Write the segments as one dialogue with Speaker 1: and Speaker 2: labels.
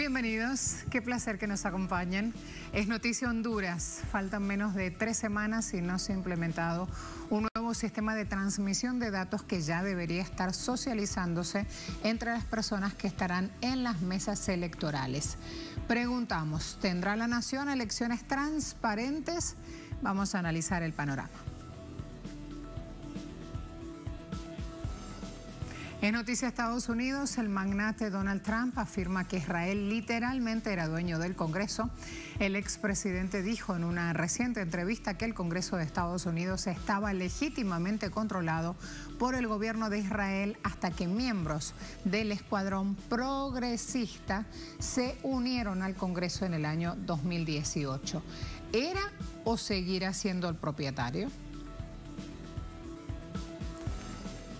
Speaker 1: Bienvenidos, qué placer que nos acompañen. Es noticia Honduras, faltan menos de 3 semanas y no se ha implementado un nuevo sistema de transmisión de datos que ya debería estar socializándose entre las personas que estarán en las mesas electorales. Preguntamos, ¿tendrá la nación elecciones transparentes? Vamos a analizar el panorama. En noticia Estados Unidos, el magnate Donald Trump afirma que Israel literalmente era dueño del Congreso. El expresidente dijo en una reciente entrevista que el Congreso de Estados Unidos estaba legítimamente controlado por el gobierno de Israel hasta que miembros del escuadrón progresista se unieron al Congreso en el año 2018. ¿Era o seguirá siendo el propietario?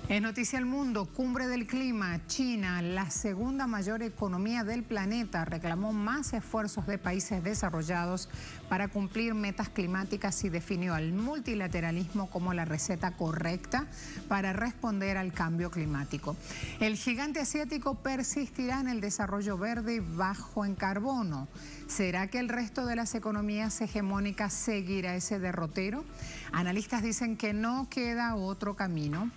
Speaker 1: En Noticia El Mundo, cumbre del clima, China, la segunda mayor economía del planeta, reclamó más esfuerzos de países desarrollados para cumplir metas climáticas y definió al multilateralismo como la receta correcta para responder al cambio climático. El gigante asiático persistirá en el desarrollo verde y bajo en carbono. ¿Será que el resto de las economías hegemónicas seguirá ese derrotero? Analistas dicen que no queda otro camino.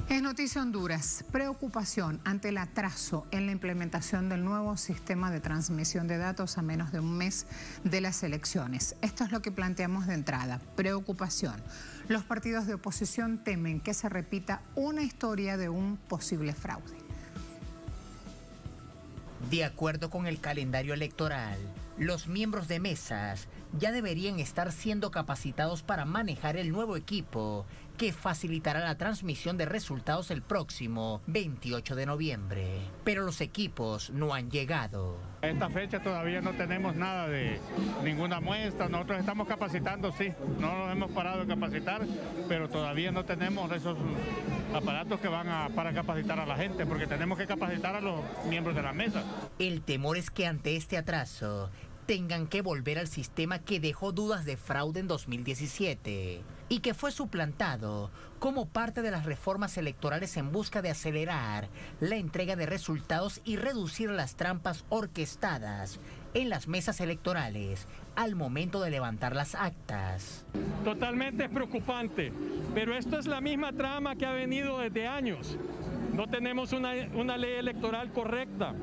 Speaker 1: Es noticia Honduras, preocupación ante el atraso en la implementación del nuevo sistema de transmisión de datos a menos de un mes de las elecciones. Esto es lo que planteamos de entrada, preocupación. Los partidos de oposición temen que se repita una historia de un posible fraude.
Speaker 2: De acuerdo con el calendario electoral, los miembros de mesas ya deberían estar siendo capacitados para manejar el nuevo equipo que facilitará la transmisión de resultados el próximo 28 de noviembre. Pero los equipos no han llegado.
Speaker 3: A esta fecha todavía no tenemos nada de ninguna muestra. Nosotros estamos capacitando, sí, no nos hemos parado de capacitar, pero todavía no tenemos esos aparatos que van para capacitar a la gente, porque tenemos que capacitar a los miembros de la mesa.
Speaker 2: El temor es que ante este atraso tengan que volver al sistema que dejó dudas de fraude en 2017 y que fue suplantado como parte de las reformas electorales en busca de acelerar la entrega de resultados y reducir las trampas orquestadas en las mesas electorales al momento de levantar las actas.
Speaker 4: Totalmente preocupante, pero esto es la misma trama que ha venido desde años. No tenemos una ley electoral correcta.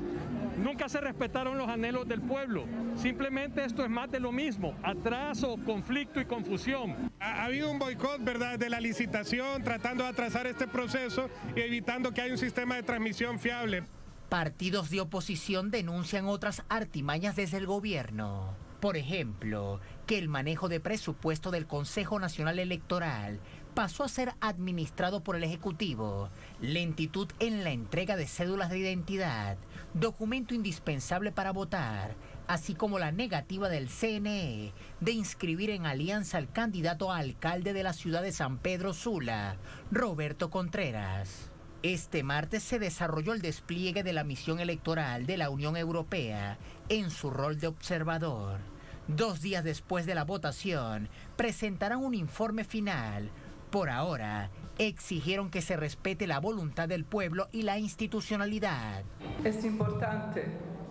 Speaker 4: Nunca se respetaron los anhelos del pueblo. Simplemente esto es más de lo mismo, atraso, conflicto y confusión.
Speaker 5: Ha habido un boicot, ¿verdad?, de la licitación, tratando de atrasar este proceso y evitando que haya un sistema de transmisión fiable.
Speaker 2: Partidos de oposición denuncian otras artimañas desde el gobierno. Por ejemplo, que el manejo de presupuesto del Consejo Nacional Electoral pasó a ser administrado por el Ejecutivo, lentitud en la entrega de cédulas de identidad, documento indispensable para votar, así como la negativa del CNE de inscribir en alianza al candidato a alcalde de la ciudad de San Pedro Sula, Roberto Contreras. Este martes se desarrolló el despliegue de la misión electoral de la Unión Europea en su rol de observador. 2 días después de la votación, presentarán un informe final. Por ahora, exigieron que se respete la voluntad del pueblo y la institucionalidad.
Speaker 6: Es importante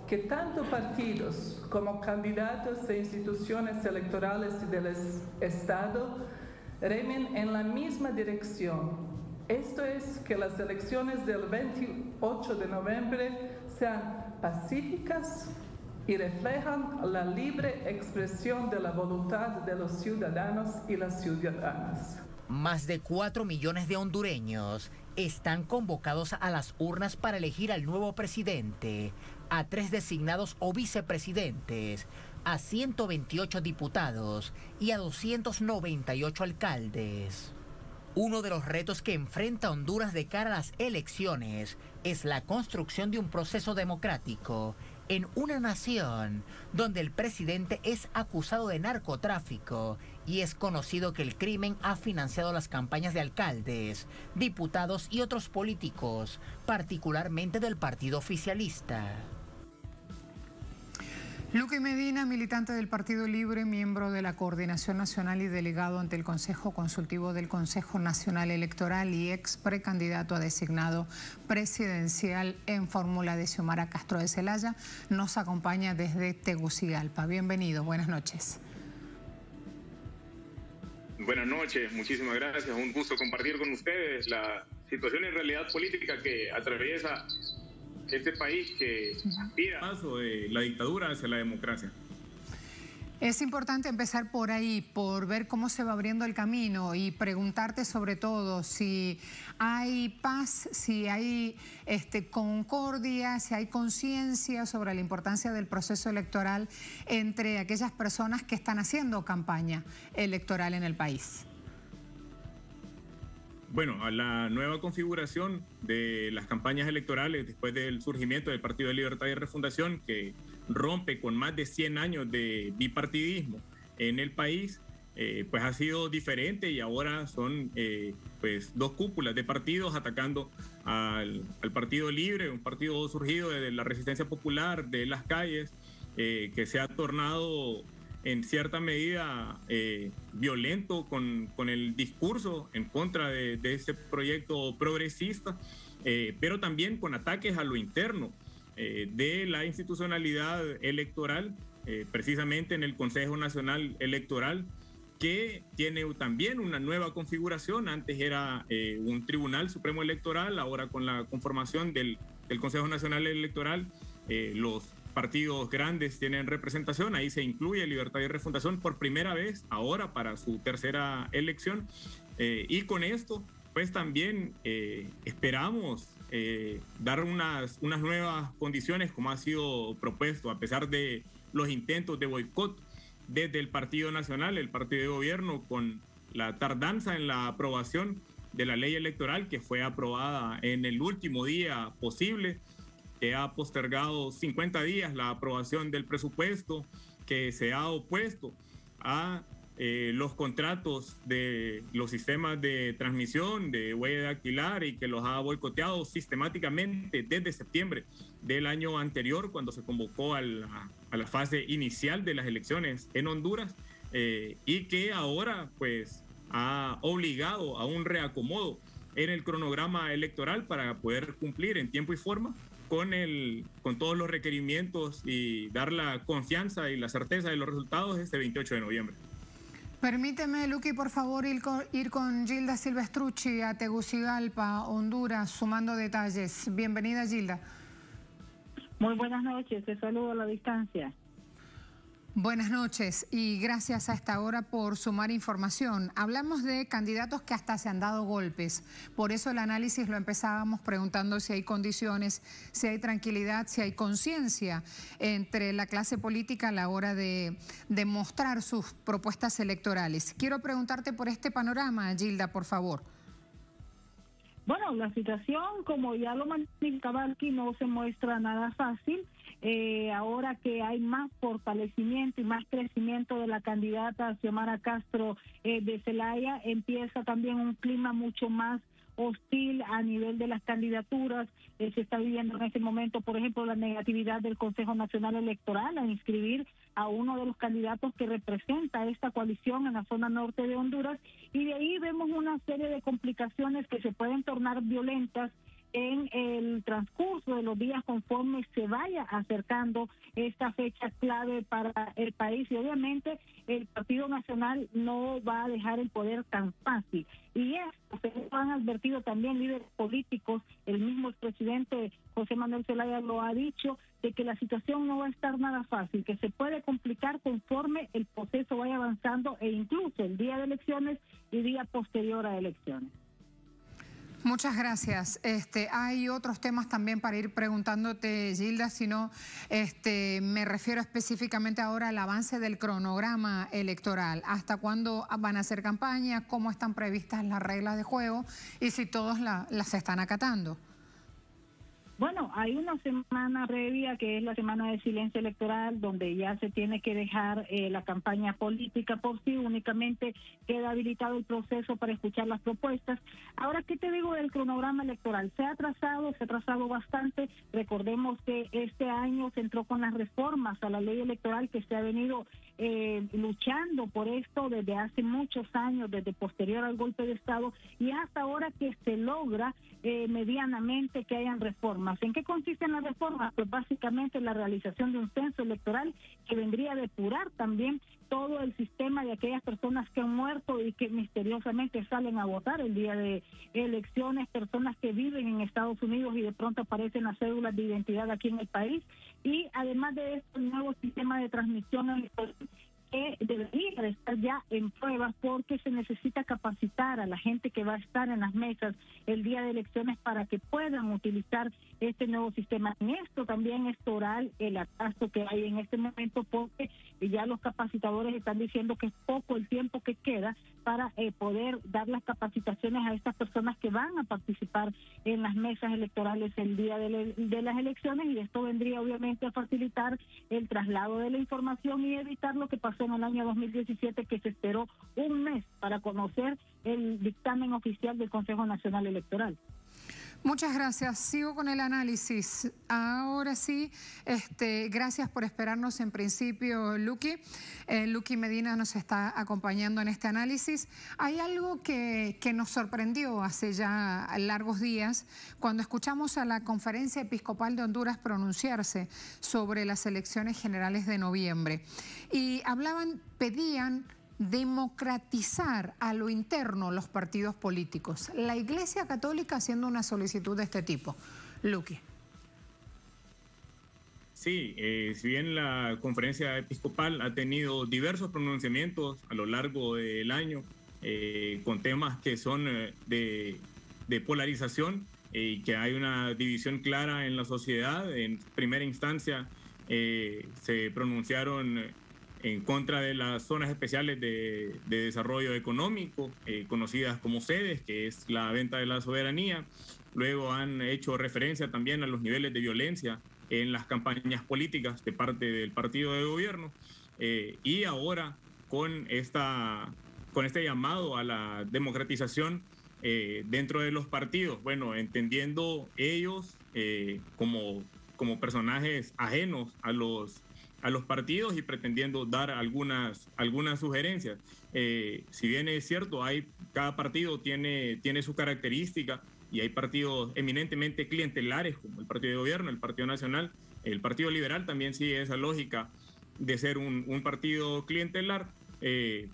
Speaker 6: que tanto partidos como candidatos de instituciones electorales del Estado remen en la misma dirección. Esto es que las elecciones del 28 de noviembre sean pacíficas y reflejan la libre expresión de la voluntad de los ciudadanos y las ciudadanas.
Speaker 2: Más de 4 millones de hondureños están convocados a las urnas para elegir al nuevo presidente, a 3 designados o vicepresidentes, a 128 diputados y a 298 alcaldes. Uno de los retos que enfrenta Honduras de cara a las elecciones es la construcción de un proceso democrático en una nación donde el presidente es acusado de narcotráfico y es conocido que el crimen ha financiado las campañas de alcaldes, diputados y otros políticos, particularmente del partido oficialista.
Speaker 1: Luque Medina, militante del Partido Libre, miembro de la Coordinación Nacional y delegado ante el Consejo Consultivo del Consejo Nacional Electoral y ex precandidato a designado presidencial en fórmula de Xiomara Castro de Celaya, nos acompaña desde Tegucigalpa. Bienvenido, buenas noches.
Speaker 7: Buenas noches, muchísimas gracias. Un gusto compartir con ustedes la situación y realidad política que atraviesa este país que aspira paso de la dictadura hacia la democracia.
Speaker 1: Es importante empezar por ahí, por ver cómo se va abriendo el camino y preguntarte sobre todo si hay paz, si hay concordia, si hay conciencia sobre la importancia del proceso electoral entre aquellas personas que están haciendo campaña electoral en el país.
Speaker 7: Bueno, a la nueva configuración de las campañas electorales después del surgimiento del Partido de Libertad y Refundación, que rompe con más de 100 años de bipartidismo en el país, pues ha sido diferente y ahora son pues dos cúpulas de partidos atacando al Partido Libre, un partido surgido de la resistencia popular, de las calles, que se ha tornado en cierta medida violento con el discurso en contra de este proyecto progresista, pero también con ataques a lo interno de la institucionalidad electoral, precisamente en el Consejo Nacional Electoral, que tiene también una nueva configuración. Antes era un Tribunal Supremo Electoral, ahora con la conformación del Consejo Nacional Electoral, los partidos grandes tienen representación, ahí se incluye Libertad y Refundación por primera vez, ahora para su tercera elección, y con esto pues también esperamos dar unas nuevas condiciones como ha sido propuesto, a pesar de los intentos de boicot desde el Partido Nacional, el partido de gobierno, con la tardanza en la aprobación de la ley electoral que fue aprobada en el último día posible, que ha postergado 50 días la aprobación del presupuesto, que se ha opuesto a los contratos de los sistemas de transmisión de huella dactilar y que los ha boicoteado sistemáticamente desde septiembre del año anterior, cuando se convocó a la fase inicial de las elecciones en Honduras, y que ahora pues ha obligado a un reacomodo en el cronograma electoral para poder cumplir en tiempo y forma con todos los requerimientos y dar la confianza y la certeza de los resultados este 28 de noviembre.
Speaker 1: Permíteme, Luqui, por favor, ir con Gilda Silvestrucci a Tegucigalpa, Honduras, sumando detalles. Bienvenida, Gilda.
Speaker 8: Muy buenas noches, te saludo a la distancia.
Speaker 1: Buenas noches y gracias a esta hora por sumar información. Hablamos de candidatos que hasta se han dado golpes. Por eso el análisis lo empezábamos preguntando si hay condiciones, si hay tranquilidad, si hay conciencia entre la clase política a la hora de mostrar sus propuestas electorales. Quiero preguntarte por este panorama, Gilda, por favor.
Speaker 8: Bueno, la situación, como ya lo manifestaba aquí, no se muestra nada fácil. Ahora que hay más fortalecimiento y más crecimiento de la candidata Xiomara Castro de Celaya, empieza también un clima mucho más hostil a nivel de las candidaturas. Se está viviendo en este momento, por ejemplo, la negatividad del Consejo Nacional Electoral a inscribir a uno de los candidatos que representa esta coalición en la zona norte de Honduras, y de ahí vemos una serie de complicaciones que se pueden tornar violentas en el transcurso de los días conforme se vaya acercando esta fecha clave para el país. Y obviamente el Partido Nacional no va a dejar el poder tan fácil. Y esto se han advertido también líderes políticos, el mismo expresidente José Manuel Zelaya lo ha dicho, de que la situación no va a estar nada fácil, que se puede complicar conforme el proceso vaya avanzando e incluso el día de elecciones y día posterior a elecciones.
Speaker 1: Muchas gracias. Hay otros temas también para ir preguntándote, Gilda, sino me refiero específicamente ahora al avance del cronograma electoral. ¿Hasta cuándo van a hacer campaña? ¿Cómo están previstas las reglas de juego? Y si todos las están acatando.
Speaker 8: Bueno, hay una semana previa que es la semana de silencio electoral, donde ya se tiene que dejar la campaña política por sí, únicamente queda habilitado el proceso para escuchar las propuestas. Ahora, ¿qué te digo del cronograma electoral? Se ha atrasado bastante. Recordemos que este año se entró con las reformas a la ley electoral que se ha venido luchando por esto desde hace muchos años, desde posterior al golpe de Estado, y hasta ahora que se logra medianamente que hayan reformas. ¿En qué consisten las reformas? Pues básicamente la realización de un censo electoral que vendría a depurar también todo el sistema de aquellas personas que han muerto y que misteriosamente salen a votar el día de elecciones, personas que viven en Estados Unidos y de pronto aparecen las cédulas de identidad aquí en el país. Y además de esto, el nuevo sistema de transmisión electoral que debería estar ya en pruebas, porque se necesita capacitar a la gente que va a estar en las mesas el día de elecciones para que puedan utilizar este nuevo sistema. En esto también es toral el atraso que hay en este momento, porque ya los capacitadores están diciendo que es poco el tiempo que queda para poder dar las capacitaciones a estas personas que van a participar en las mesas electorales el día de las elecciones, y esto vendría obviamente a facilitar el traslado de la información y evitar lo que pasó en el año 2017, que se esperó un mes para conocer el dictamen oficial del Consejo Nacional Electoral.
Speaker 1: Muchas gracias. Sigo con el análisis. Ahora sí, gracias por esperarnos en principio, Luqui. Luqui Medina nos está acompañando en este análisis. Hay algo que nos sorprendió hace ya largos días cuando escuchamos a la Conferencia Episcopal de Honduras pronunciarse sobre las elecciones generales de noviembre. Y pedían democratizar a lo interno los partidos políticos. La Iglesia Católica haciendo una solicitud de este tipo. Luqui.
Speaker 7: Sí, si bien la Conferencia Episcopal ha tenido diversos pronunciamientos a lo largo del año con temas que son de polarización y que hay una división clara en la sociedad, en primera instancia se pronunciaron en contra de las zonas especiales de desarrollo económico, conocidas como sedes, que es la venta de la soberanía. Luego han hecho referencia también a los niveles de violencia en las campañas políticas de parte del partido de gobierno. Y ahora con este llamado a la democratización dentro de los partidos, bueno, entendiendo ellos como personajes ajenos a los partidos y pretendiendo dar algunas sugerencias. Si bien es cierto, cada partido tiene su característica, y hay partidos eminentemente clientelares como el Partido de Gobierno, el Partido Nacional, el Partido Liberal también sigue esa lógica de ser un partido clientelar,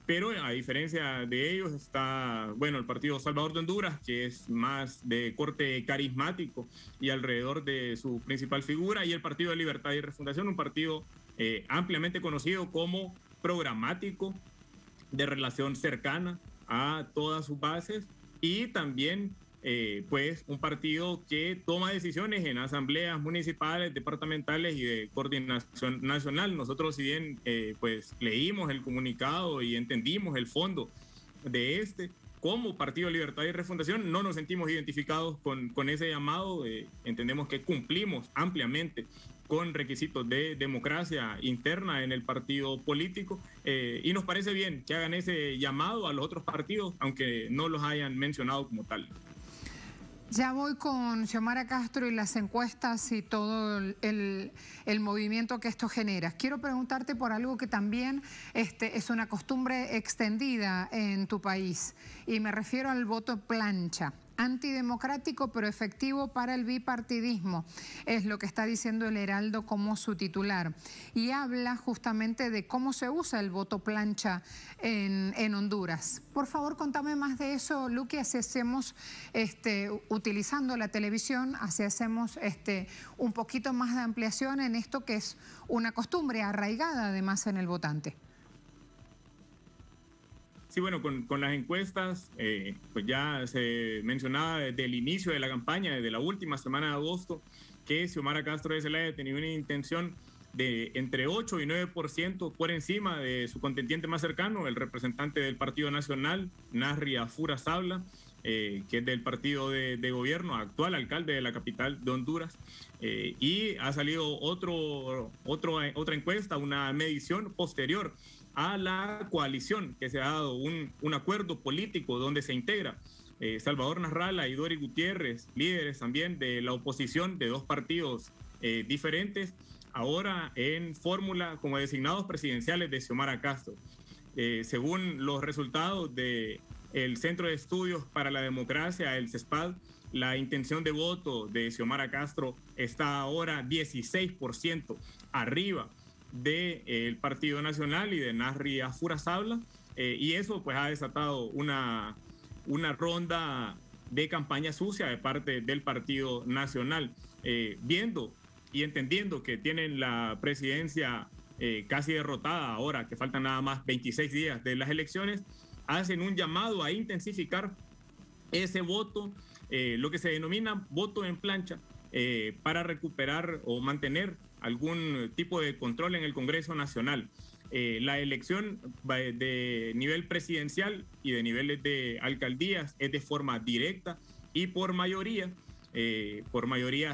Speaker 7: pero a diferencia de ellos está, bueno, el Partido Salvador de Honduras, que es más de corte carismático y alrededor de su principal figura, y el Partido de Libertad y Refundación, un partido ampliamente conocido como programático, de relación cercana a todas sus bases, y también pues un partido que toma decisiones en asambleas municipales, departamentales y de coordinación nacional. Nosotros, si bien pues leímos el comunicado y entendimos el fondo de como Partido de Libertad y Refundación, no nos sentimos identificados con ese llamado. Entendemos que cumplimos ampliamente con requisitos de democracia interna en el partido político, y nos parece bien que hagan ese llamado a los otros partidos, aunque no los hayan mencionado como tal.
Speaker 1: Ya voy con Xiomara Castro y las encuestas y todo el movimiento que esto genera. Quiero preguntarte por algo que también es una costumbre extendida en tu país, y me refiero al voto plancha. Antidemocrático pero efectivo para el bipartidismo, es lo que está diciendo el Heraldo como su titular, y habla justamente de cómo se usa el voto plancha en Honduras. Por favor, contame más de eso, Luqui. Así hacemos, utilizando la televisión, así hacemos un poquito más de ampliación en esto que es una costumbre arraigada además en el votante.
Speaker 7: Sí, bueno, con las encuestas, pues ya se mencionaba desde el inicio de la campaña, desde la última semana de agosto, que Xiomara Castro de Zelaya tenía una intención de entre 8 y 9% por encima de su contendiente más cercano, el representante del Partido Nacional, Nasri Furazabla, que es del partido de gobierno, actual alcalde de la capital de Honduras. Y ha salido otra encuesta, una medición posterior a la coalición, que se ha dado un acuerdo político donde se integra Salvador Nasralla y Dori Gutiérrez, líderes también de la oposición de dos partidos diferentes, ahora en fórmula como designados presidenciales de Xiomara Castro. Según los resultados del Centro de Estudios para la Democracia, el CESPAD, la intención de voto de Xiomara Castro está ahora 16% arriba del Partido Nacional y de Nasri Furazabla, y eso pues ha desatado una ronda de campaña sucia de parte del Partido Nacional, viendo y entendiendo que tienen la presidencia casi derrotada ahora, que faltan nada más 26 días de las elecciones, hacen un llamado a intensificar ese voto, lo que se denomina voto en plancha, para recuperar o mantener algún tipo de control en el Congreso Nacional. La elección de nivel presidencial y de niveles de alcaldías es de forma directa y por mayoría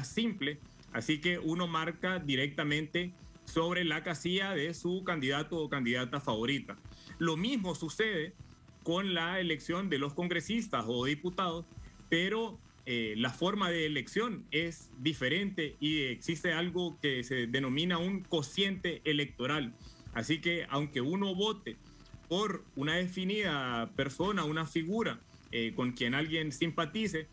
Speaker 7: simple, así que uno marca directamente sobre la casilla de su candidato o candidata favorita. Lo mismo sucede con la elección de los congresistas o diputados, pero la forma de elección es diferente y existe algo que se denomina un cociente electoral. Así que aunque uno vote por una definida persona, una figura con quien alguien simpatice,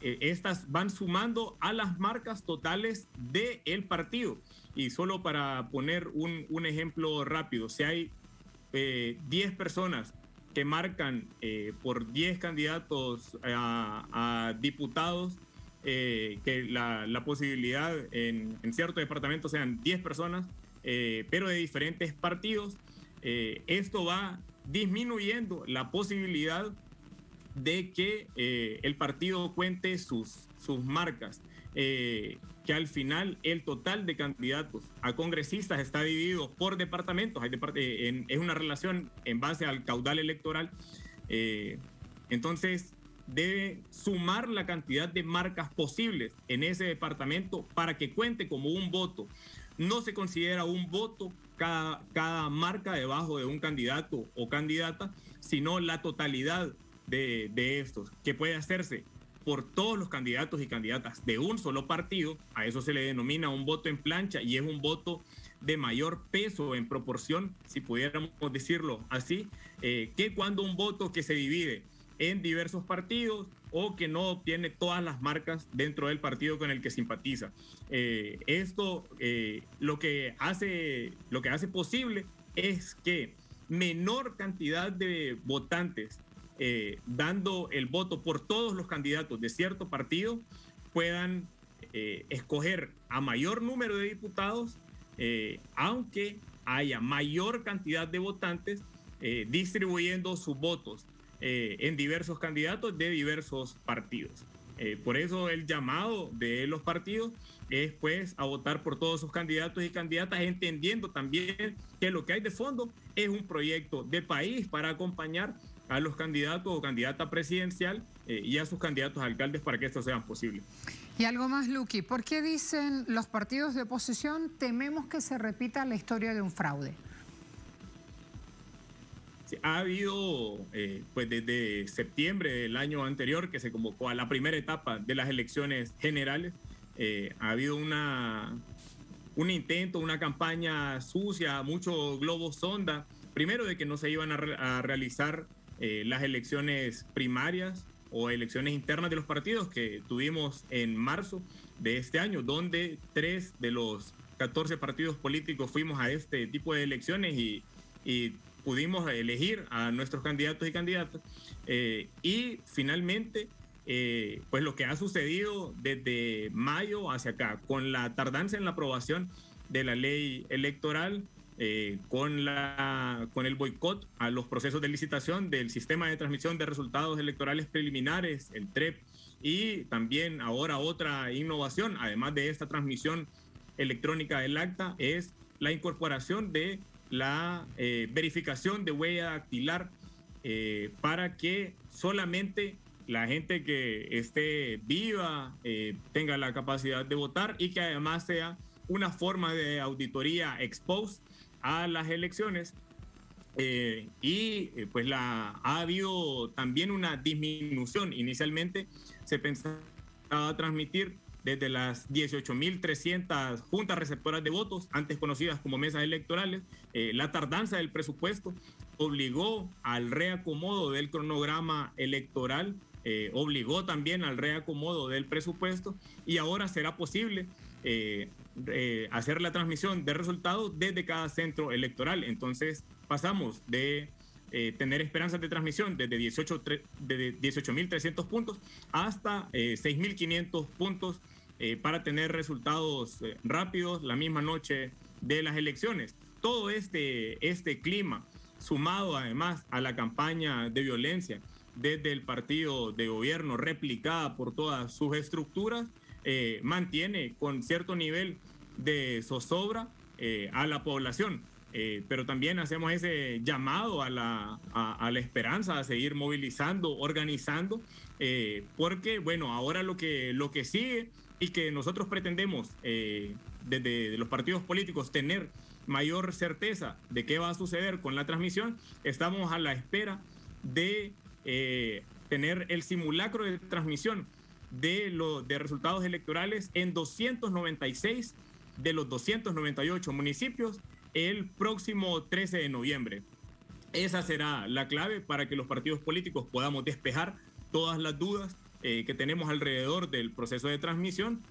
Speaker 7: estas van sumando a las marcas totales del partido. Y solo para poner un ejemplo rápido, si hay 10 personas que marcan por 10 candidatos a diputados, que la posibilidad en cierto departamento sean 10 personas, pero de diferentes partidos, esto va disminuyendo la posibilidad de que el partido cuente sus marcas, que al final el total de candidatos a congresistas está dividido por departamentos, es una relación en base al caudal electoral, entonces debe sumar la cantidad de marcas posibles en ese departamento para que cuente como un voto. No se considera un voto cada marca debajo de un candidato o candidata, sino la totalidad de estos, que puede hacerse por todos los candidatos y candidatas de un solo partido. A eso se le denomina un voto en plancha y es un voto de mayor peso en proporción, si pudiéramos decirlo así, que cuando un voto que se divide en diversos partidos o que no obtiene todas las marcas dentro del partido con el que simpatiza. Esto lo que hace posible es que menor cantidad de votantes dando el voto por todos los candidatos de cierto partido puedan escoger a mayor número de diputados, aunque haya mayor cantidad de votantes distribuyendo sus votos en diversos candidatos de diversos partidos. Por eso el llamado de los partidos es pues a votar por todos sus candidatos y candidatas, entendiendo también que lo que hay de fondo es un proyecto de país para acompañar a los candidatos o candidata presidencial y a sus candidatos a alcaldes para que esto sea posible.
Speaker 1: Y algo más, Luqui, ¿por qué dicen los partidos de oposición tememos que se repita la historia de un fraude?
Speaker 7: Sí, ha habido, pues desde septiembre del año anterior que se convocó a la primera etapa de las elecciones generales, ha habido un intento, una campaña sucia, mucho globo sonda, primero de que no se iban a realizar las elecciones primarias o elecciones internas de los partidos que tuvimos en marzo de este año, donde 3 de los 14 partidos políticos fuimos a este tipo de elecciones y pudimos elegir a nuestros candidatos y candidatas. Y finalmente, pues lo que ha sucedido desde mayo hacia acá, con la tardanza en la aprobación de la ley electoral, con el boicot a los procesos de licitación del sistema de transmisión de resultados electorales preliminares, el TREP, y también ahora otra innovación, además de esta transmisión electrónica del acta, es la incorporación de la verificación de huella dactilar para que solamente la gente que esté viva tenga la capacidad de votar, y que además sea una forma de auditoría ex post a las elecciones. Pues ha habido también una disminución. Inicialmente se pensaba transmitir desde las 18.300 juntas receptoras de votos, antes conocidas como mesas electorales. La tardanza del presupuesto obligó al reacomodo del cronograma electoral, obligó también al reacomodo del presupuesto, y ahora será posible hacer la transmisión de resultados desde cada centro electoral. Entonces pasamos de tener esperanzas de transmisión desde 18.300 puntos hasta 6.500 puntos para tener resultados rápidos la misma noche de las elecciones. Todo este clima, sumado además a la campaña de violencia desde el partido de gobierno replicada por todas sus estructuras, mantiene con cierto nivel de zozobra a la población. Pero también hacemos ese llamado a la esperanza, a seguir movilizando, organizando, porque bueno, ahora lo que sigue y que nosotros pretendemos desde los partidos políticos tener mayor certeza de qué va a suceder con la transmisión. Estamos a la espera de tener el simulacro de transmisión de resultados electorales en 296 de los 298 municipios el próximo 13 de noviembre. Esa será la clave para que los partidos políticos podamos despejar todas las dudas que tenemos alrededor del proceso de transmisión,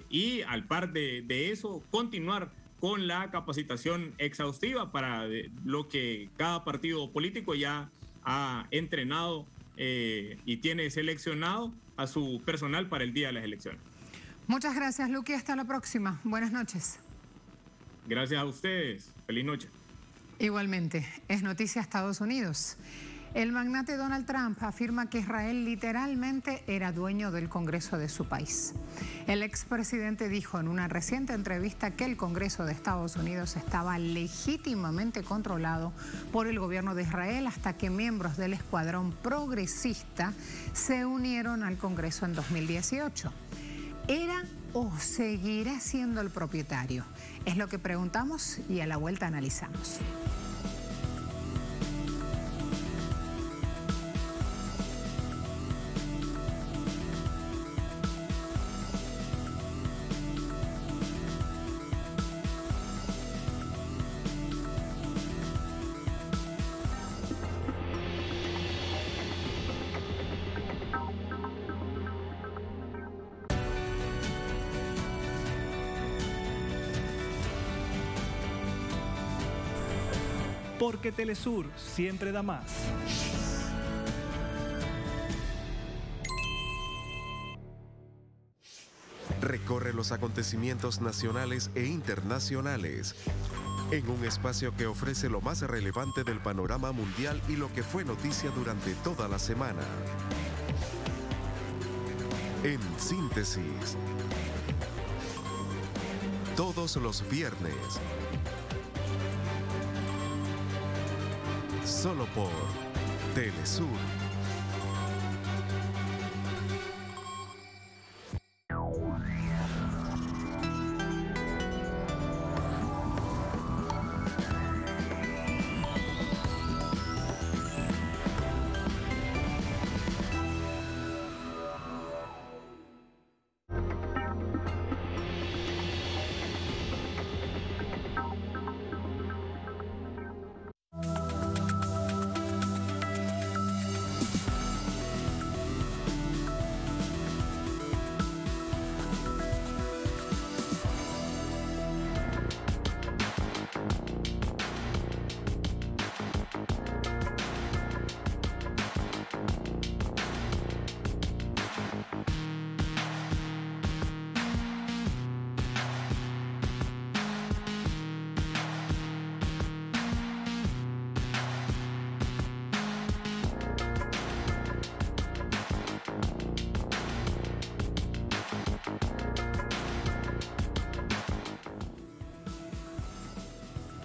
Speaker 7: y al par de eso continuar con la capacitación exhaustiva para lo que cada partido político ya ha entrenado y tiene seleccionado a su personal para el día de las elecciones.
Speaker 1: Muchas gracias, Luqui. Hasta la próxima. Buenas noches.
Speaker 7: Gracias a ustedes. Feliz noche.
Speaker 1: Igualmente, es noticia Estados Unidos. El magnate Donald Trump afirma que Israel literalmente era dueño del Congreso de su país. El expresidente dijo en una reciente entrevista que el Congreso de Estados Unidos estaba legítimamente controlado por el gobierno de Israel hasta que miembros del escuadrón progresista se unieron al Congreso en 2018. ¿Era o seguirá siendo el propietario? Es lo que preguntamos y a la vuelta analizamos.
Speaker 9: Porque Telesur siempre da más.
Speaker 10: Recorre los acontecimientos nacionales e internacionales en un espacio que ofrece lo más relevante del panorama mundial y lo que fue noticia durante toda la semana. En síntesis, todos los viernes, solo por Telesur.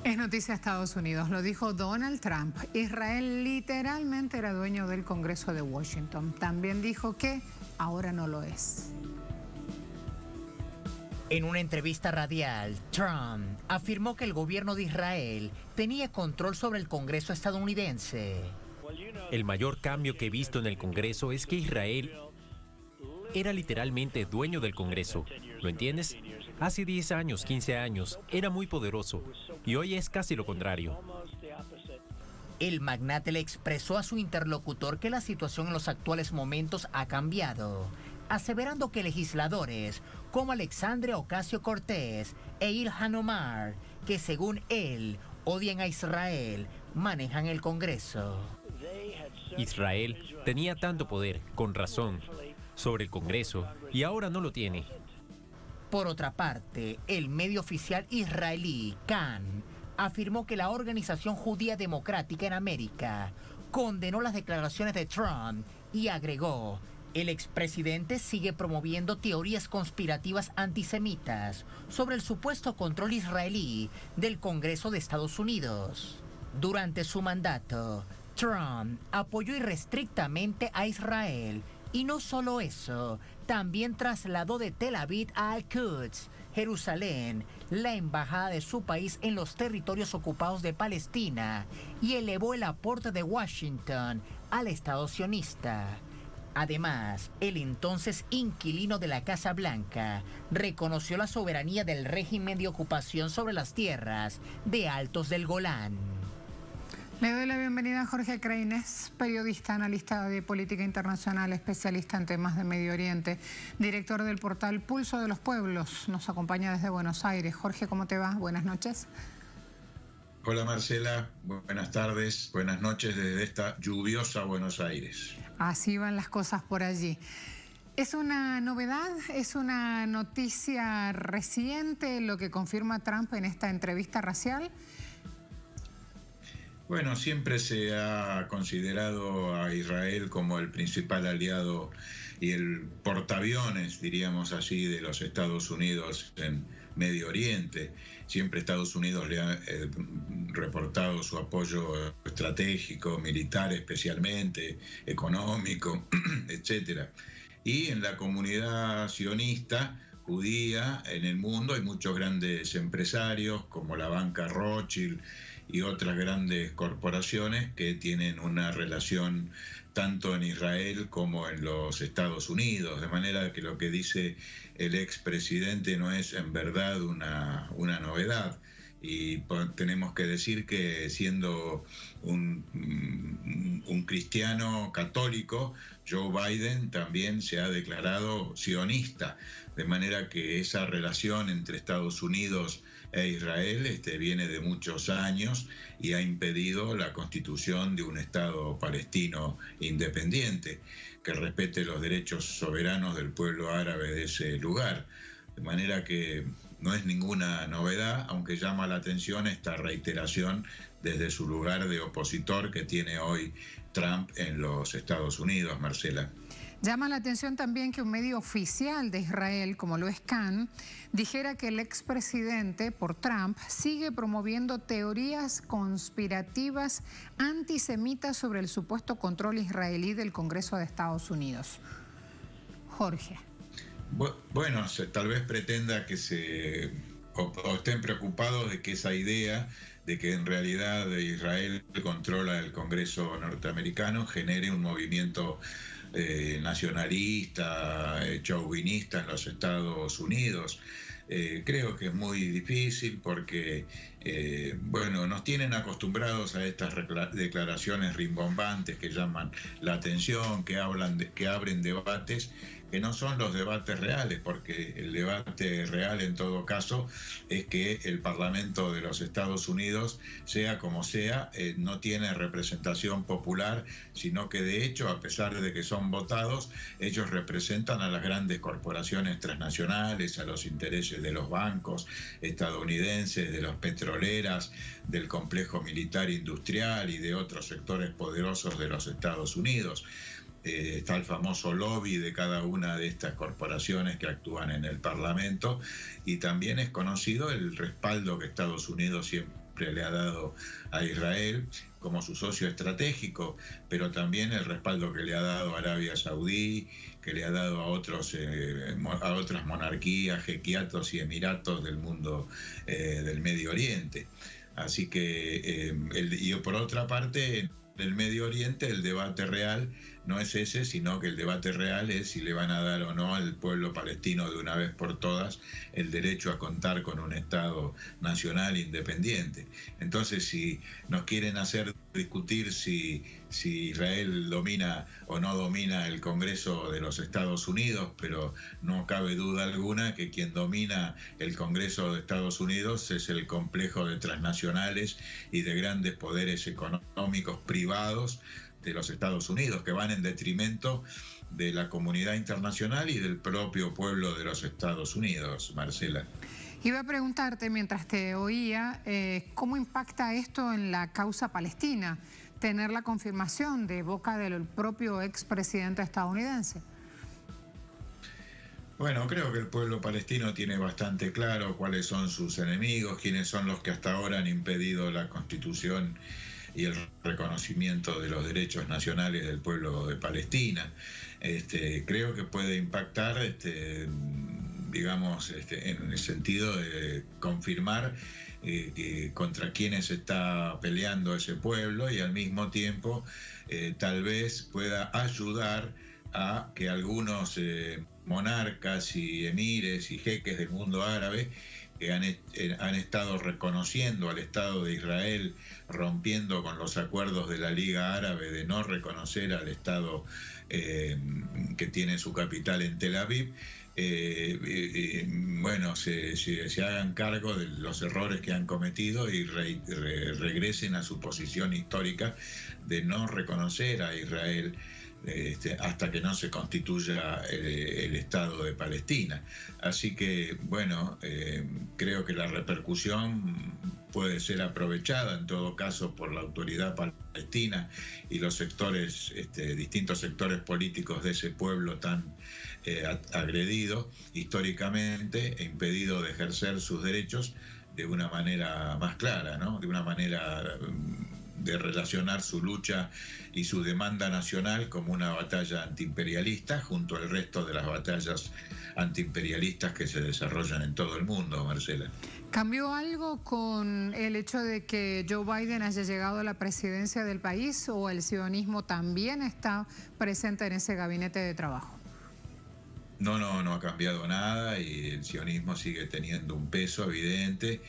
Speaker 1: Es noticia de Estados Unidos, lo dijo Donald Trump. Israel literalmente era dueño del Congreso de Washington. También dijo que ahora no lo es.
Speaker 2: En una entrevista radial, Trump afirmó que el gobierno de Israel tenía control sobre el Congreso estadounidense.
Speaker 11: El mayor cambio que he visto en el Congreso es que Israel era literalmente dueño del Congreso. ¿Lo entiendes? Hace 10 años, 15 años, era muy poderoso y hoy es casi lo contrario.
Speaker 2: El magnate le expresó a su interlocutor que la situación en los actuales momentos ha cambiado, aseverando que legisladores como Alexandria Ocasio-Cortez e Ilhan Omar, que según él odian a Israel, manejan el Congreso.
Speaker 11: Israel tenía tanto poder, con razón, sobre el Congreso y ahora no lo tiene.
Speaker 2: Por otra parte, el medio oficial israelí, Kan, afirmó que la Organización Judía Democrática en América condenó las declaraciones de Trump y agregó: el expresidente sigue promoviendo teorías conspirativas antisemitas sobre el supuesto control israelí del Congreso de Estados Unidos. Durante su mandato, Trump apoyó irrestrictamente a Israel. Y no solo eso, también trasladó de Tel Aviv a Al-Quds, Jerusalén, la embajada de su país en los territorios ocupados de Palestina y elevó el aporte de Washington al Estado sionista. Además, el entonces inquilino de la Casa Blanca reconoció la soberanía del régimen de ocupación sobre las tierras de Altos del Golán.
Speaker 1: Le doy la bienvenida a Jorge Kreines, periodista, analista de política internacional, especialista en temas de Medio Oriente, director del portal Pulso de los Pueblos. Nos acompaña desde Buenos Aires. Jorge, ¿cómo te va? Buenas noches.
Speaker 12: Hola Marcela, buenas tardes, buenas noches desde esta lluviosa Buenos Aires.
Speaker 1: Así van las cosas por allí. ¿Es una novedad? ¿Es una noticia reciente lo que confirma Trump en esta entrevista racial?
Speaker 12: Bueno, siempre se ha considerado a Israel como el principal aliado y el portaaviones, diríamos así, de los Estados Unidos en Medio Oriente. Siempre Estados Unidos le ha reportado su apoyo estratégico, militar especialmente, económico, etcétera. Y en la comunidad sionista judía en el mundo hay muchos grandes empresarios como la banca Rothschild y otras grandes corporaciones que tienen una relación tanto en Israel como en los Estados Unidos, de manera que lo que dice el expresidente no es en verdad una novedad. Y tenemos que decir que siendo un cristiano católico, Joe Biden también se ha declarado sionista, de manera que esa relación entre Estados Unidos e Israel viene de muchos años y ha impedido la constitución de un Estado palestino independiente que respete los derechos soberanos del pueblo árabe de ese lugar. De manera que no es ninguna novedad, aunque llama la atención esta reiteración desde su lugar de opositor que tiene hoy Trump en los Estados Unidos, Marcela.
Speaker 1: Llama la atención también que un medio oficial de Israel, como lo es Kan, dijera que el expresidente, por Trump, sigue promoviendo teorías conspirativas antisemitas sobre el supuesto control israelí del Congreso de Estados Unidos. Jorge.
Speaker 12: Bueno, tal vez pretenda que o estén preocupados de que esa idea de que en realidad Israel controla el Congreso norteamericano genere un movimiento nacionalista, chauvinista en los Estados Unidos. Creo que es muy difícil porque, nos tienen acostumbrados a estas declaraciones rimbombantes que llaman la atención, que abren debates que no son los debates reales, porque el debate real en todo caso es que el Parlamento de los Estados Unidos, sea como sea, no tiene representación popular, sino que de hecho, a pesar de que son votados, ellos representan a las grandes corporaciones transnacionales, a los intereses de los bancos estadounidenses, de las petroleras, del complejo militar industrial y de otros sectores poderosos de los Estados Unidos. Está el famoso lobby de cada una de estas corporaciones que actúan en el Parlamento y también es conocido el respaldo que Estados Unidos siempre le ha dado a Israel como su socio estratégico, pero también el respaldo que le ha dado a Arabia Saudí, que le ha dado a otras monarquías, jequiatos y emiratos del mundo del Medio Oriente. Así que, y por otra parte, en el Medio Oriente el debate real no es ese, sino que el debate real es si le van a dar o no al pueblo palestino de una vez por todas el derecho a contar con un Estado nacional independiente. Entonces, si nos quieren hacer discutir si Israel domina o no domina el Congreso de los Estados Unidos, pero no cabe duda alguna que quien domina el Congreso de Estados Unidos es el complejo de transnacionales y de grandes poderes económicos privados de los Estados Unidos, que van en detrimento de la comunidad internacional y del propio pueblo de los Estados Unidos, Marcela.
Speaker 1: Iba a preguntarte, mientras te oía, ¿cómo impacta esto en la causa palestina? Tener la confirmación de boca del propio expresidente estadounidense.
Speaker 12: Bueno, creo que el pueblo palestino tiene bastante claro cuáles son sus enemigos, quiénes son los que hasta ahora han impedido la constitución y el reconocimiento de los derechos nacionales del pueblo de Palestina. Creo que puede impactar, digamos, en el sentido de confirmar contra quienes está peleando ese pueblo, y al mismo tiempo tal vez pueda ayudar a que algunos monarcas y emires y jeques del mundo árabe que han estado reconociendo al Estado de Israel, rompiendo con los acuerdos de la Liga Árabe de no reconocer al Estado que tiene su capital en Tel Aviv, se hagan cargo de los errores que han cometido y regresen a su posición histórica de no reconocer a Israel hasta que no se constituya el Estado de Palestina. Así que, creo que la repercusión puede ser aprovechada en todo caso por la autoridad palestina y los sectores, distintos sectores políticos de ese pueblo tan agredido históricamente e impedido de ejercer sus derechos de una manera más clara, ¿no? De una manera de relacionar su lucha y su demanda nacional como una batalla antiimperialista junto al resto de las batallas antiimperialistas que se desarrollan en todo el mundo, Marcela.
Speaker 1: ¿Cambió algo con el hecho de que Joe Biden haya llegado a la presidencia del país, o el sionismo también está presente en ese gabinete de trabajo?
Speaker 12: No ha cambiado nada, y el sionismo sigue teniendo un peso evidente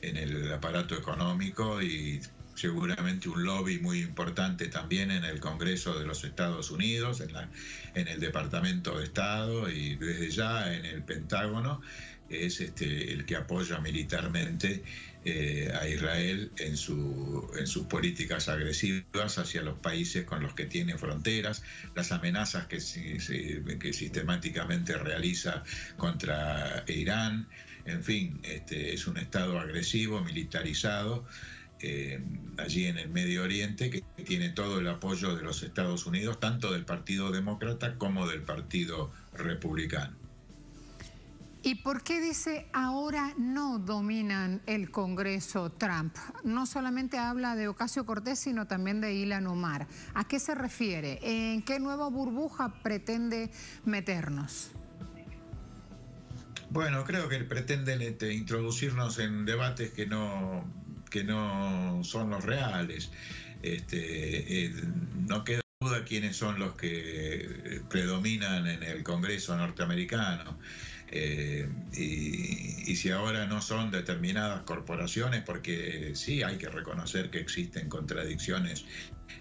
Speaker 12: en el aparato económico y seguramente un lobby muy importante también en el Congreso de los Estados Unidos, en el Departamento de Estado y desde ya en el Pentágono, que es el que apoya militarmente a Israel en sus políticas agresivas hacia los países con los que tiene fronteras, las amenazas que sistemáticamente realiza contra Irán. En fin, es un Estado agresivo, militarizado, allí en el Medio Oriente, que tiene todo el apoyo de los Estados Unidos, tanto del Partido Demócrata como del Partido Republicano.
Speaker 1: ¿Y por qué dice ahora no dominan el Congreso Trump? No solamente habla de Ocasio-Cortez, sino también de Ilhan Omar. ¿A qué se refiere? ¿En qué nueva burbuja pretende meternos?
Speaker 12: Bueno, creo que pretenden introducirnos en debates que no son los reales. No queda duda quiénes son los que predominan en el Congreso norteamericano. Y si ahora no son determinadas corporaciones, porque sí hay que reconocer que existen contradicciones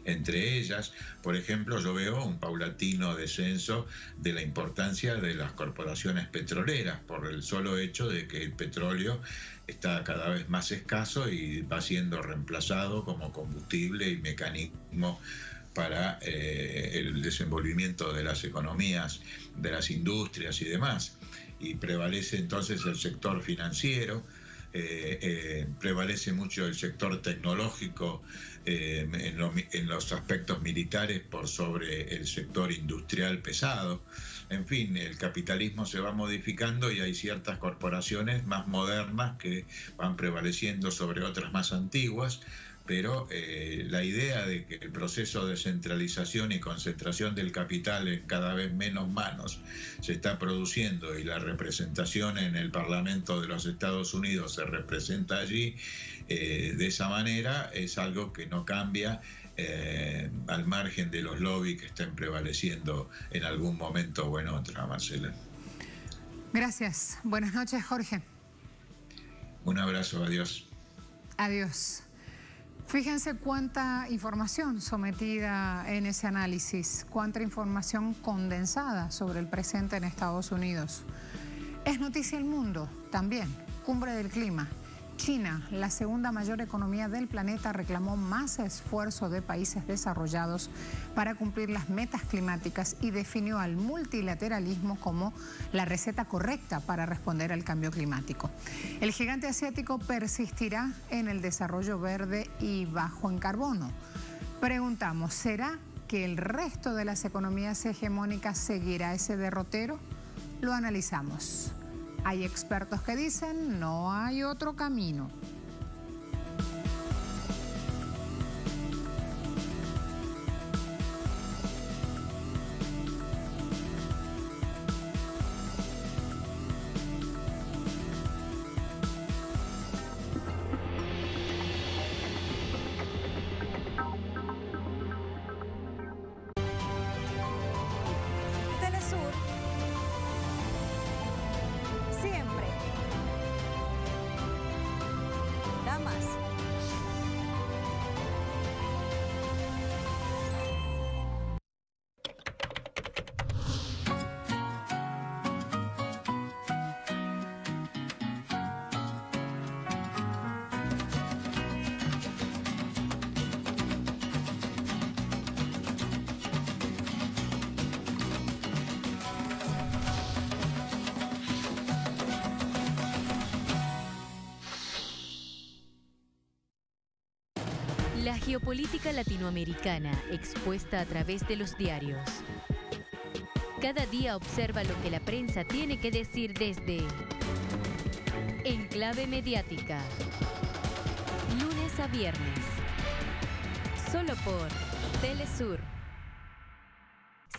Speaker 12: entre ellas. Por ejemplo, yo veo un paulatino descenso de la importancia de las corporaciones petroleras por el solo hecho de que el petróleo está cada vez más escaso y va siendo reemplazado como combustible y mecanismo para el desenvolvimiento de las economías, de las industrias y demás. Y prevalece entonces el sector financiero, prevalece mucho el sector tecnológico en los aspectos militares por sobre el sector industrial pesado. En fin, el capitalismo se va modificando y hay ciertas corporaciones más modernas que van prevaleciendo sobre otras más antiguas, pero la idea de que el proceso de centralización y concentración del capital en cada vez menos manos se está produciendo y la representación en el Parlamento de los Estados Unidos se representa allí de esa manera, es algo que no cambia al margen de los lobbies que estén prevaleciendo en algún momento o en otra, Marcela.
Speaker 1: Gracias. Buenas noches, Jorge.
Speaker 12: Un abrazo, adiós.
Speaker 1: Adiós. Fíjense cuánta información sometida en ese análisis, cuánta información condensada sobre el presente en Estados Unidos. Es noticia el mundo también, cumbre del clima. China, la segunda mayor economía del planeta, reclamó más esfuerzo de países desarrollados para cumplir las metas climáticas y definió al multilateralismo como la receta correcta para responder al cambio climático. El gigante asiático persistirá en el desarrollo verde y bajo en carbono. Preguntamos, ¿será que el resto de las economías hegemónicas seguirá ese derrotero? Lo analizamos. Hay expertos que dicen no hay otro camino.
Speaker 13: Telesur. Siempre. Damas.
Speaker 14: La geopolítica latinoamericana expuesta a través de los diarios. Cada día observa lo que la prensa tiene que decir desde Enclave Mediática. Lunes a viernes. Solo por Telesur.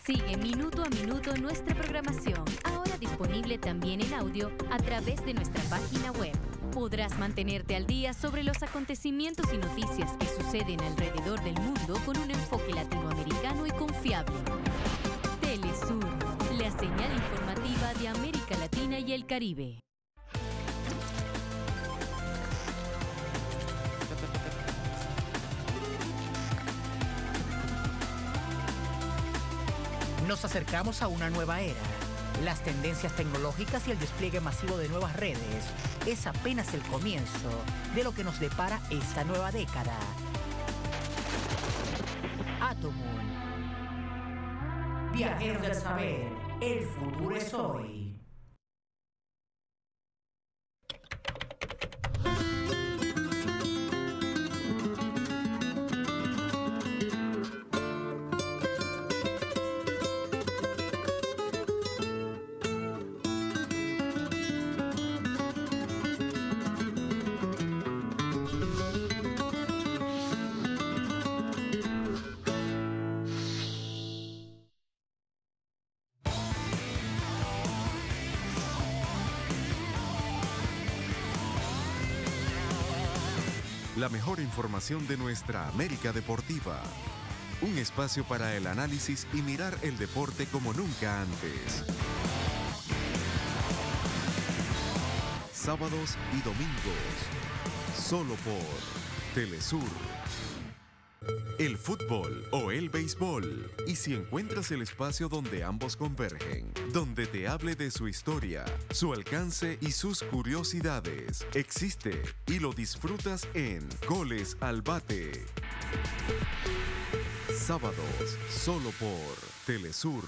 Speaker 14: Sigue minuto a minuto nuestra programación, ahora disponible también en audio a través de nuestra página web. Podrás mantenerte al día sobre los acontecimientos y noticias que suceden alrededor del mundo con un enfoque latinoamericano y confiable. Telesur, la señal informativa de América Latina y el Caribe.
Speaker 2: Nos acercamos a una nueva era. Las tendencias tecnológicas y el despliegue masivo de nuevas redes es apenas el comienzo de lo que nos depara esta nueva década. Atomun. Viajeros del saber, el futuro es hoy.
Speaker 10: La mejor información de nuestra América Deportiva. Un espacio para el análisis y mirar el deporte como nunca antes. Sábados y domingos. Solo por Telesur. El fútbol o el béisbol. Y si encuentras el espacio donde ambos convergen, donde te hable de su historia, su alcance y sus curiosidades, existe y lo disfrutas en Goles al Bate. Sábados, solo por Telesur.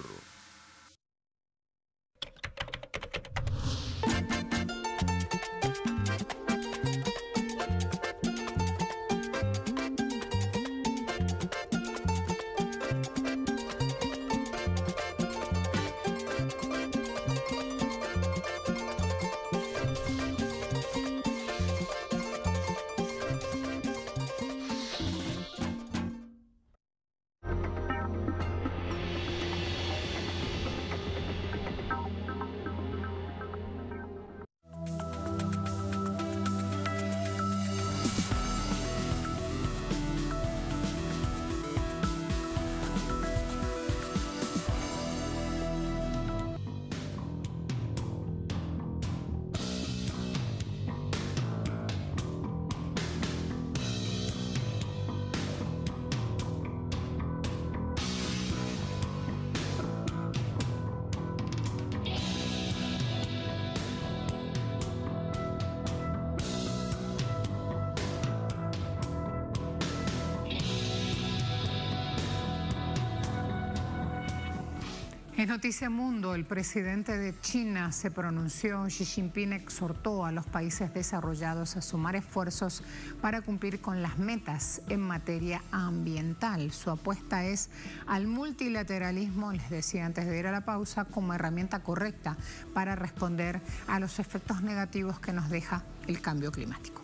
Speaker 1: Es noticia mundo, el presidente de China se pronunció. Xi Jinping exhortó a los países desarrollados a sumar esfuerzos para cumplir con las metas en materia ambiental. Su apuesta es al multilateralismo, les decía antes de ir a la pausa, como herramienta correcta para responder a los efectos negativos que nos deja el cambio climático.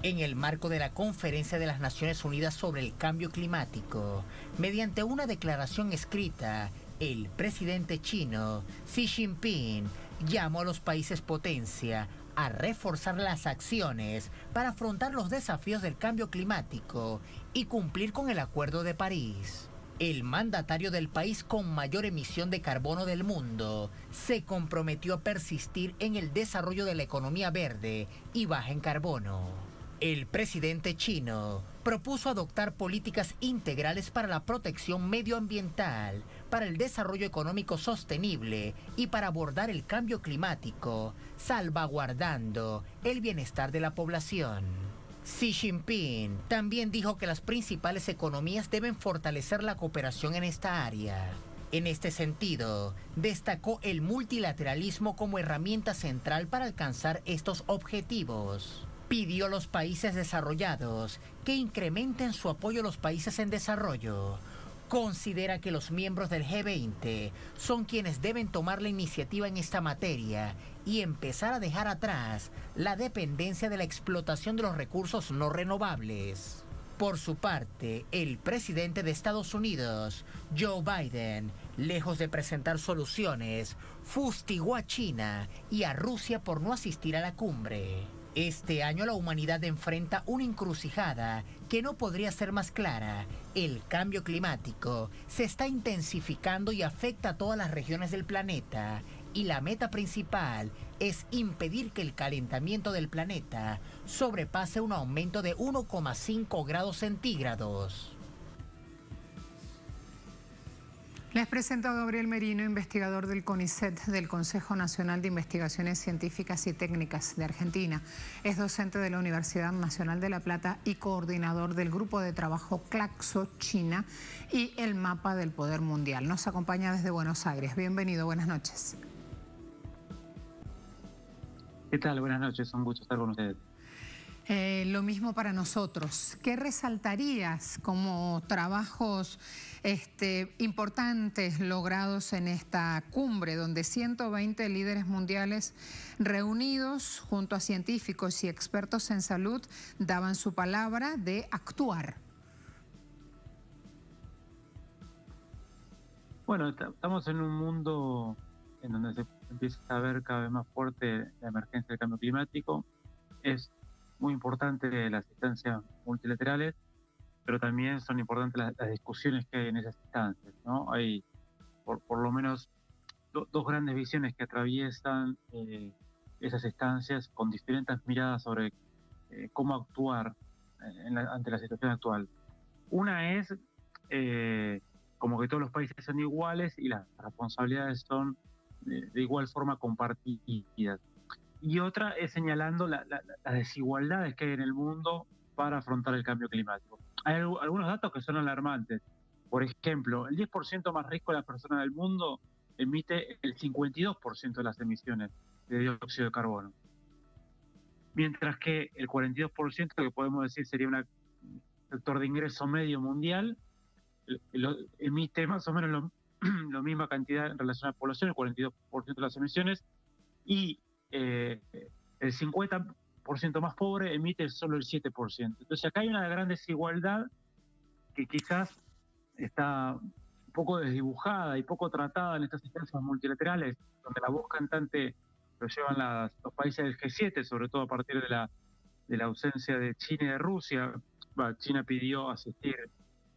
Speaker 2: En el marco de la Conferencia de las Naciones Unidas sobre el Cambio Climático, mediante una declaración escrita, el presidente chino, Xi Jinping, llamó a los países potencia a reforzar las acciones para afrontar los desafíos del cambio climático y cumplir con el Acuerdo de París. El mandatario del país con mayor emisión de carbono del mundo se comprometió a persistir en el desarrollo de la economía verde y baja en carbono. El presidente chino propuso adoptar políticas integrales para la protección medioambiental, para el desarrollo económico sostenible y para abordar el cambio climático, salvaguardando el bienestar de la población. Xi Jinping también dijo que las principales economías deben fortalecer la cooperación en esta área. En este sentido, destacó el multilateralismo como herramienta central para alcanzar estos objetivos. Pidió a los países desarrollados que incrementen su apoyo a los países en desarrollo. Considera que los miembros del G20 son quienes deben tomar la iniciativa en esta materia y empezar a dejar atrás la dependencia de la explotación de los recursos no renovables. Por su parte, el presidente de Estados Unidos, Joe Biden, lejos de presentar soluciones, fustigó a China y a Rusia por no asistir a la cumbre. Este año la humanidad enfrenta una encrucijada que no podría ser más clara. El cambio climático se está intensificando y afecta a todas las regiones del planeta. Y la meta principal es impedir que el calentamiento del planeta sobrepase un aumento de 1,5 grados centígrados.
Speaker 1: Les presento a Gabriel Merino, investigador del CONICET, del Consejo Nacional de Investigaciones Científicas y Técnicas de Argentina. Es docente de la Universidad Nacional de La Plata y coordinador del Grupo de Trabajo Claxo China y el Mapa del Poder Mundial. Nos acompaña desde Buenos Aires. Bienvenido, buenas noches.
Speaker 15: ¿Qué tal? Buenas noches, un gusto estar con ustedes.
Speaker 1: Lo mismo para nosotros. ¿Qué resaltarías como trabajos importantes logrados en esta cumbre, donde 120 líderes mundiales reunidos junto a científicos y expertos en salud daban su palabra de actuar?
Speaker 15: Bueno, estamos en un mundo en donde se empieza a ver cada vez más fuerte la emergencia del cambio climático. Es muy importante las instancias multilaterales, pero también son importantes las discusiones que hay en esas instancias, ¿no? Hay por lo menos dos grandes visiones que atraviesan esas instancias con diferentes miradas sobre cómo actuar ante la situación actual. Una es como que todos los países son iguales y las responsabilidades son de igual forma compartidas. Y otra es señalando las desigualdades que hay en el mundo para afrontar el cambio climático. Hay algunos datos que son alarmantes. Por ejemplo, el 10% más rico de las personas del mundo emite el 52% de las emisiones de dióxido de carbono. Mientras que el 42%, que podemos decir sería un sector de ingreso medio mundial, emite más o menos la misma cantidad en relación a la población, el 42% de las emisiones, y el 50% más pobre emite solo el 7%. Entonces acá hay una gran desigualdad que quizás está un poco desdibujada y poco tratada en estas instancias multilaterales, donde la voz cantante lo llevan los países del G7, sobre todo a partir de la ausencia de China y de Rusia. China pidió asistir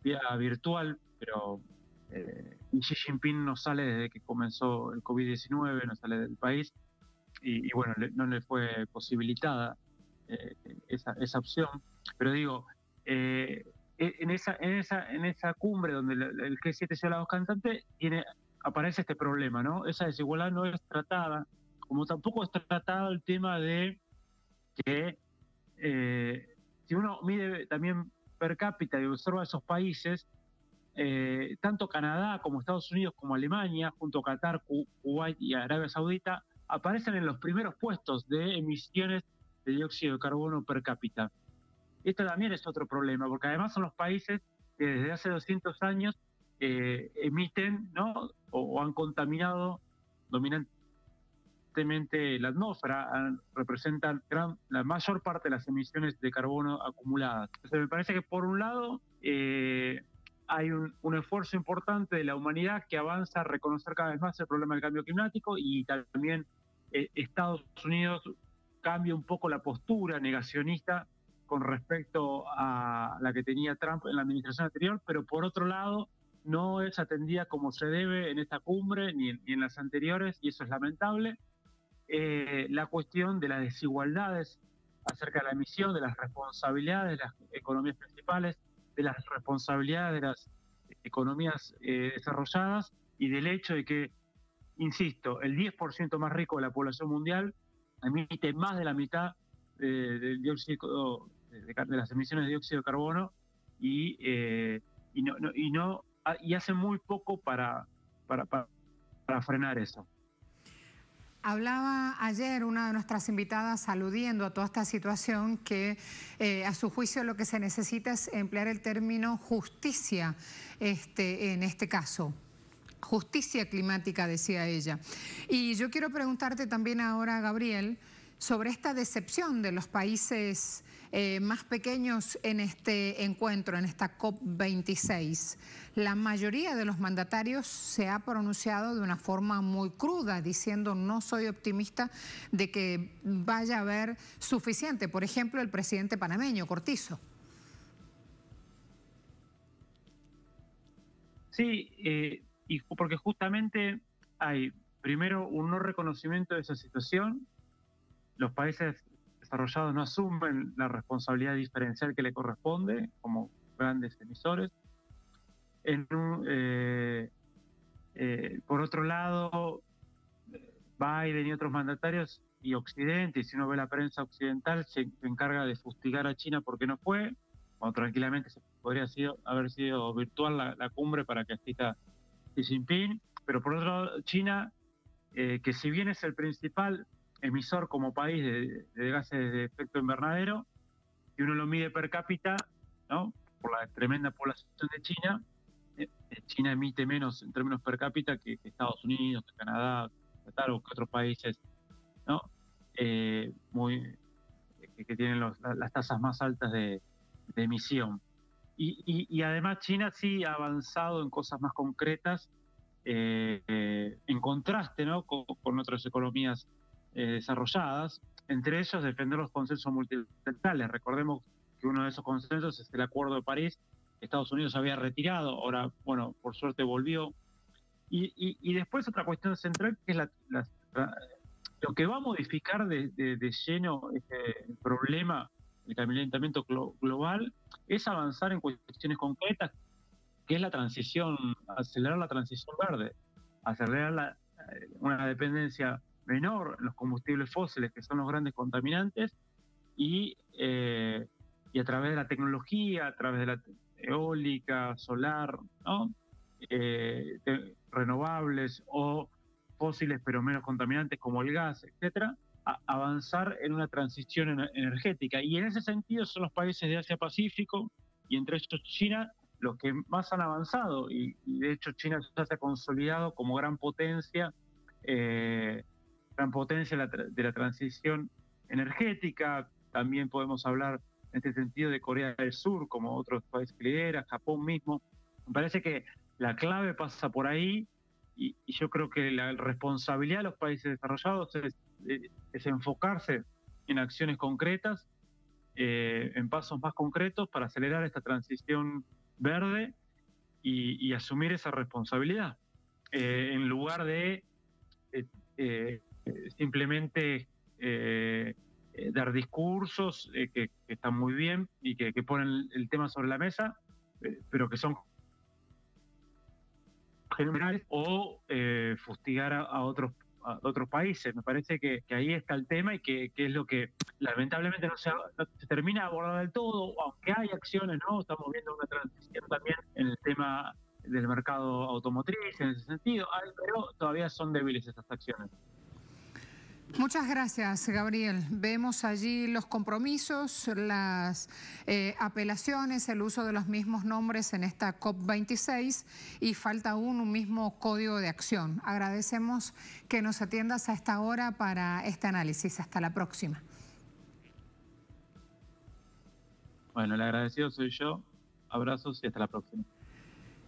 Speaker 15: vía virtual, pero Xi Jinping no sale desde que comenzó el COVID-19, no sale del país. Y bueno, no le fue posibilitada esa opción. Pero digo, en esa cumbre donde el G7 sea la voz cantante, aparece este problema, ¿no? Esa desigualdad no es tratada, como tampoco es tratado el tema de que si uno mide también per cápita y observa esos países, tanto Canadá como Estados Unidos como Alemania, junto a Qatar, Kuwait y Arabia Saudita, aparecen en los primeros puestos de emisiones de dióxido de carbono per cápita. Esto también es otro problema, porque además son los países que desde hace 200 años emiten, ¿no? o han contaminado dominantemente la atmósfera, representan la mayor parte de las emisiones de carbono acumuladas. Entonces me parece que por un lado hay un esfuerzo importante de la humanidad que avanza a reconocer cada vez más el problema del cambio climático, y también Estados Unidos cambia un poco la postura negacionista con respecto a la que tenía Trump en la administración anterior, pero por otro lado no es atendida como se debe en esta cumbre ni en las anteriores, y eso es lamentable. La cuestión de las desigualdades acerca de la emisión, de las responsabilidades de las economías principales, de las responsabilidades de las economías desarrolladas, y del hecho de que, insisto, el 10% más rico de la población mundial emite más de la mitad del dióxido de las emisiones de dióxido de carbono, y hace muy poco para frenar eso.
Speaker 1: Hablaba ayer una de nuestras invitadas aludiendo a toda esta situación que a su juicio lo que se necesita es emplear el término justicia en este caso. Justicia climática, decía ella. Y yo quiero preguntarte también ahora, Gabriel, sobre esta decepción de los países más pequeños en este encuentro, en esta COP26. La mayoría de los mandatarios se ha pronunciado de una forma muy cruda, diciendo no soy optimista de que vaya a haber suficiente. Por ejemplo, el presidente panameño, Cortizo.
Speaker 15: Sí, y porque justamente hay primero un no reconocimiento de esa situación. Los países desarrollados no asumen la responsabilidad diferencial que le corresponde como grandes emisores. Por otro lado, Biden y otros mandatarios y Occidente, y si uno ve la prensa occidental, se encarga de fustigar a China porque no fue, cuando tranquilamente se podría haber sido virtual la cumbre para que asista Xi Jinping. Pero por otro lado, China, que si bien es el principal emisor como país de gases de efecto invernadero, si uno lo mide per cápita, ¿no? Por la tremenda población de China, China emite menos en términos per cápita que Estados Unidos, que Canadá, Qatar o que otros países, ¿no? Que tienen las tasas más altas de emisión. Y además China sí ha avanzado en cosas más concretas, en contraste, ¿no? con otras economías desarrolladas, entre ellos defender los consensos multilaterales. Recordemos que uno de esos consensos es el Acuerdo de París. Estados Unidos había retirado, ahora, bueno, por suerte volvió. Y después otra cuestión central, que es lo que va a modificar de lleno el problema del calentamiento global, es avanzar en cuestiones concretas, que es la transición, acelerar la transición verde, acelerar una dependencia menor en los combustibles fósiles, que son los grandes contaminantes, y a través de la tecnología, a través de la eólica, solar, ¿no? Renovables o fósiles pero menos contaminantes como el gas, etcétera, avanzar en una transición energética. Y en ese sentido son los países de Asia-Pacífico, y entre ellos China, los que más han avanzado, y de hecho China ya se ha consolidado como gran potencia de la transición energética. También podemos hablar en este sentido de Corea del Sur, como otros países que lideran, Japón mismo. Me parece que la clave pasa por ahí, y yo creo que la responsabilidad de los países desarrollados es enfocarse en acciones concretas, en pasos más concretos para acelerar esta transición verde y asumir esa responsabilidad, en lugar de simplemente dar discursos que están muy bien y que ponen el tema sobre la mesa, pero que son generales, o fustigar a otros países. Me parece que ahí está el tema, y que es lo que lamentablemente no se termina de abordar del todo, aunque hay acciones, ¿no? Estamos viendo una transición también en el tema del mercado automotriz en ese sentido, pero todavía son débiles estas acciones.
Speaker 1: Muchas gracias, Gabriel. Vemos allí los compromisos, las apelaciones, el uso de los mismos nombres en esta COP26 y falta aún un mismo código de acción. Agradecemos que nos atiendas a esta hora para este análisis. Hasta la próxima.
Speaker 15: Bueno, el agradecido soy yo. Abrazos y hasta la próxima.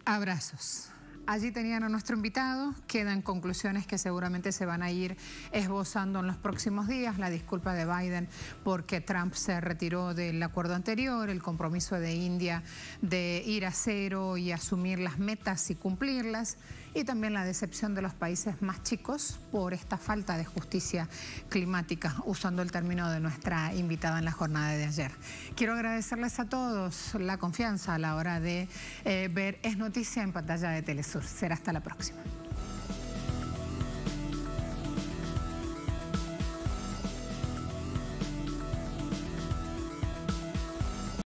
Speaker 1: Abrazos. Allí tenían a nuestro invitado, quedan conclusiones que seguramente se van a ir esbozando en los próximos días, la disculpa de Biden porque Trump se retiró del acuerdo anterior, el compromiso de India de ir a cero y asumir las metas y cumplirlas, y también la decepción de los países más chicos por esta falta de justicia climática, usando el término de nuestra invitada en la jornada de ayer. Quiero agradecerles a todos la confianza a la hora de ver Es Noticia en pantalla de Telesur. Será hasta la próxima.